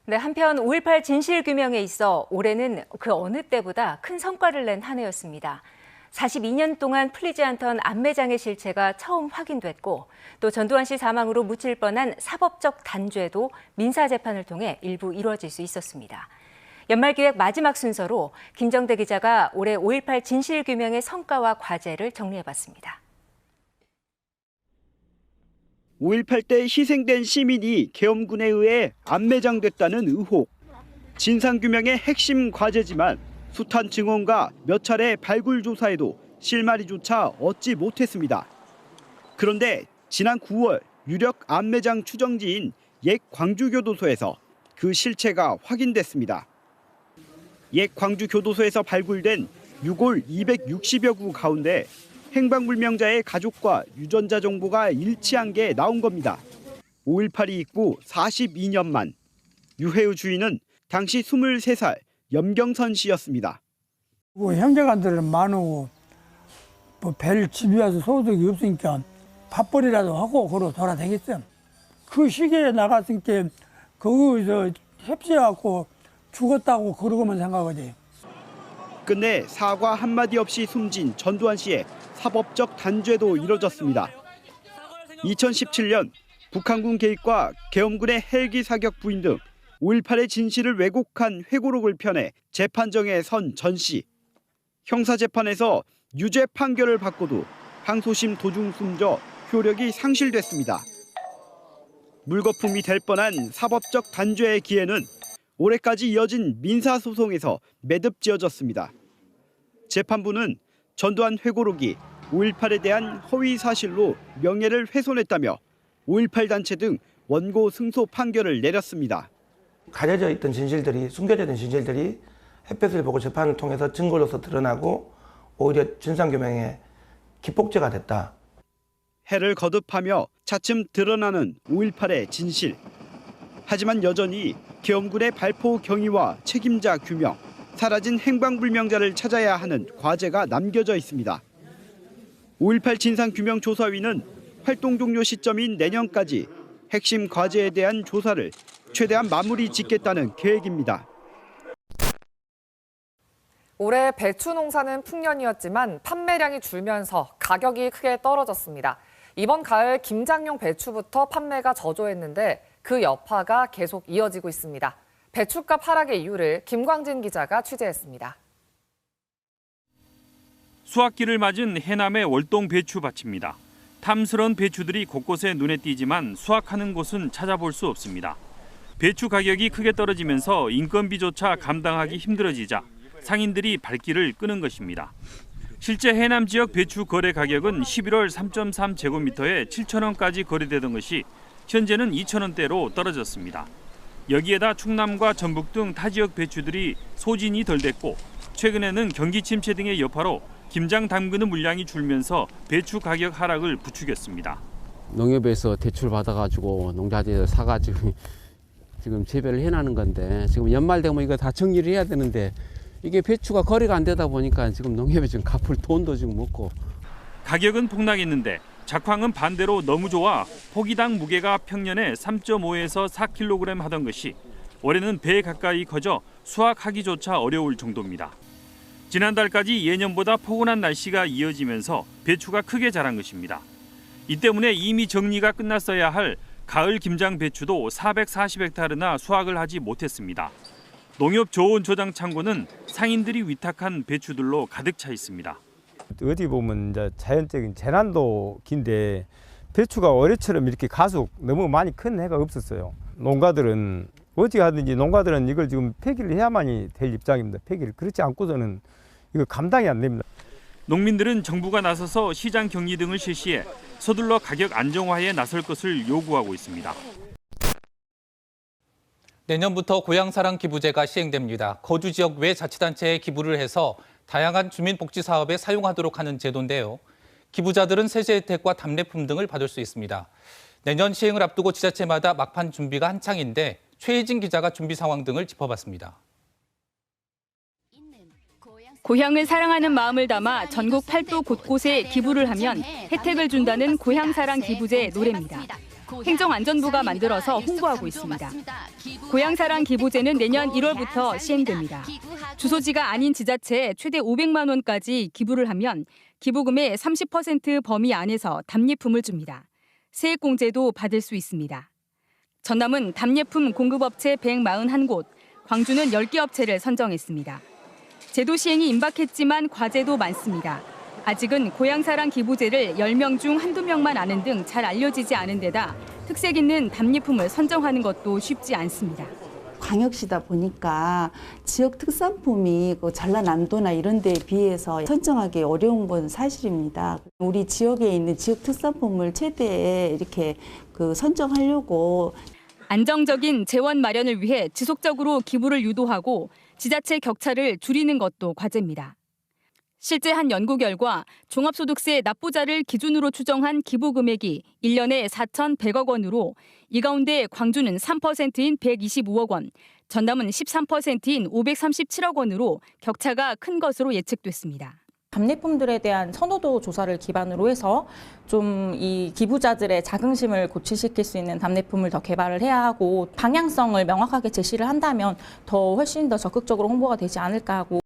네, 한편 5.18 진실규명에 있어 올해는 그 어느 때보다 큰 성과를 낸 한 해였습니다. 42년 동안 풀리지 않던 안매장의 실체가 처음 확인됐고 또 전두환 씨 사망으로 묻힐 뻔한 사법적 단죄도 민사재판을 통해 일부 이루어질 수 있었습니다. 연말기획 마지막 순서로 김정대 기자가 올해 5.18 진실규명의 성과와 과제를 정리해봤습니다. 5.18 때 희생된 시민이 계엄군에 의해 안매장됐다는 의혹. 진상규명의 핵심 과제지만 숱한 증언과 몇 차례 발굴 조사에도 실마리조차 얻지 못했습니다. 그런데 지난 9월 유력 안매장 추정지인 옛 광주교도소에서 그 실체가 확인됐습니다. 옛 광주교도소에서 발굴된 유골 260여 구 가운데 행방불명자의 가족과 유전자 정보가 일치한 게 나온 겁니다. 5.18이 있고 42년 만. 유해의 주인은 당시 23살 염경선 씨였습니다. 형제간들은 많고 별 집이 와서 소득이 없으니까 밥벌이라도 하고 그러고 돌아다녔어요. 그 시기에 나갔으니까 거기서 협치해갖고 죽었다고 그러고만 생각하지. 끝내 사과 한마디 없이 숨진 전두환 씨의 사법적 단죄도 이뤄졌습니다. 2017년 북한군 개입과 계엄군의 헬기 사격 부인 등 5.18의 진실을 왜곡한 회고록을 펴내 재판정에 선 전 씨. 형사재판에서 유죄 판결을 받고도 항소심 도중 숨져 효력이 상실됐습니다. 물거품이 될 뻔한 사법적 단죄의 기회는 올해까지 이어진 민사소송에서 매듭지어졌습니다. 재판부는 전두환 회고록이 5.18에 대한 허위 사실로 명예를 훼손했다며 5.18 단체 등 원고 승소 판결을 내렸습니다. 가려져 있던 진실들이, 숨겨져 있던 진실들이 햇볕을 보고 재판을 통해서 증거로서 드러나고 오히려 진상규명의 기폭제가 됐다. 해를 거듭하며 차츰 드러나는 5.18의 진실. 하지만 여전히 계엄군의 발포 경위와 책임자 규명, 사라진 행방불명자를 찾아야 하는 과제가 남겨져 있습니다. 5.18 진상규명조사위는 활동 종료 시점인 내년까지 핵심 과제에 대한 조사를 최대한 마무리 짓겠다는 계획입니다. 올해 배추 농사는 풍년이었지만 판매량이 줄면서 가격이 크게 떨어졌습니다. 이번 가을 김장용 배추부터 판매가 저조했는데 그 여파가 계속 이어지고 있습니다. 배추값 하락의 이유를 김광진 기자가 취재했습니다. 수확기를 맞은 해남의 월동 배추밭입니다. 탐스런 배추들이 곳곳에 눈에 띄지만 수확하는 곳은 찾아볼 수 없습니다. 배추 가격이 크게 떨어지면서 인건비조차 감당하기 힘들어지자 상인들이 발길을 끄는 것입니다. 실제 해남 지역 배추 거래 가격은 11월 3.3제곱미터에 7,000원까지 거래되던 것이 현재는 2,000원대로 떨어졌습니다. 여기에다 충남과 전북 등 타 지역 배추들이 소진이 덜 됐고 최근에는 경기 침체 등의 여파로 김장 담그는 물량이 줄면서 배추 가격 하락을 부추겼습니다. 농협에서 대출 받아가지고 농자재를 사가지고 지금 재배를 해나는 건데 지금 연말 되면 이거 다 정리를 해야 되는데 이게 배추가 거래가 안 되다 보니까 지금 농협에 지금 갚을 돈도 지금 없고. 가격은 폭락했는데 작황은 반대로 너무 좋아 포기당 무게가 평년에 3.5에서 4kg 하던 것이 올해는 배에 가까이 커져 수확하기조차 어려울 정도입니다. 지난달까지 예년보다 포근한 날씨가 이어지면서 배추가 크게 자란 것입니다. 이 때문에 이미 정리가 끝났어야 할 가을 김장 배추도 440헥타르나 수확을 하지 못했습니다. 농협 조원 저장 창고는 상인들이 위탁한 배추들로 가득 차 있습니다. 어디 보면 이제 자연적인 재난도 긴데 배추가 올해처럼 이렇게 가속 너무 많이 큰 해가 없었어요. 농가들은 어찌 하든지 농가들은 이걸 지금 폐기를 해야만이 될 입장입니다. 폐기를 그렇지 않고서는 이거 감당이 안 됩니다. 농민들은 정부가 나서서 시장 격리 등을 실시해 서둘러 가격 안정화에 나설 것을 요구하고 있습니다. 내년부터 고향사랑 기부제가 시행됩니다. 거주 지역 외 자치단체에 기부를 해서 다양한 주민복지 사업에 사용하도록 하는 제도인데요. 기부자들은 세제 혜택과 답례품 등을 받을 수 있습니다. 내년 시행을 앞두고 지자체마다 막판 준비가 한창인데 최희진 기자가 준비 상황 등을 짚어봤습니다. 고향을 사랑하는 마음을 담아 전국 8도 곳곳에 기부를 하면 혜택을 준다는 고향사랑 기부제 노래입니다. 행정안전부가 만들어서 홍보하고 있습니다. 고향사랑 기부제는 내년 1월부터 시행됩니다. 주소지가 아닌 지자체에 최대 500만 원까지 기부를 하면 기부금의 30% 범위 안에서 답례품을 줍니다. 세액공제도 받을 수 있습니다. 전남은 답례품 공급업체 141곳, 광주는 10개 업체를 선정했습니다. 제도 시행이 임박했지만 과제도 많습니다. 아직은 고향사랑 기부제를 10명 중 한두 명만 아는 등 잘 알려지지 않은 데다 특색 있는 답례품을 선정하는 것도 쉽지 않습니다. 광역시다 보니까 지역 특산품이 그 전라남도나 이런 데에 비해서 선정하기 어려운 건 사실입니다. 우리 지역에 있는 지역 특산품을 최대 이렇게 선정하려고 안정적인 재원 마련을 위해 지속적으로 기부를 유도하고 지자체 격차를 줄이는 것도 과제입니다. 실제 한 연구 결과 종합소득세 납부자를 기준으로 추정한 기부 금액이 1년에 4,100억 원으로 이 가운데 광주는 3%인 125억 원, 전남은 13%인 537억 원으로 격차가 큰 것으로 예측됐습니다. 답례품들에 대한 선호도 조사를 기반으로 해서 좀 이 기부자들의 자긍심을 고취시킬 수 있는 답례품을 더 개발을 해야 하고 방향성을 명확하게 제시를 한다면 더 훨씬 더 적극적으로 홍보가 되지 않을까 하고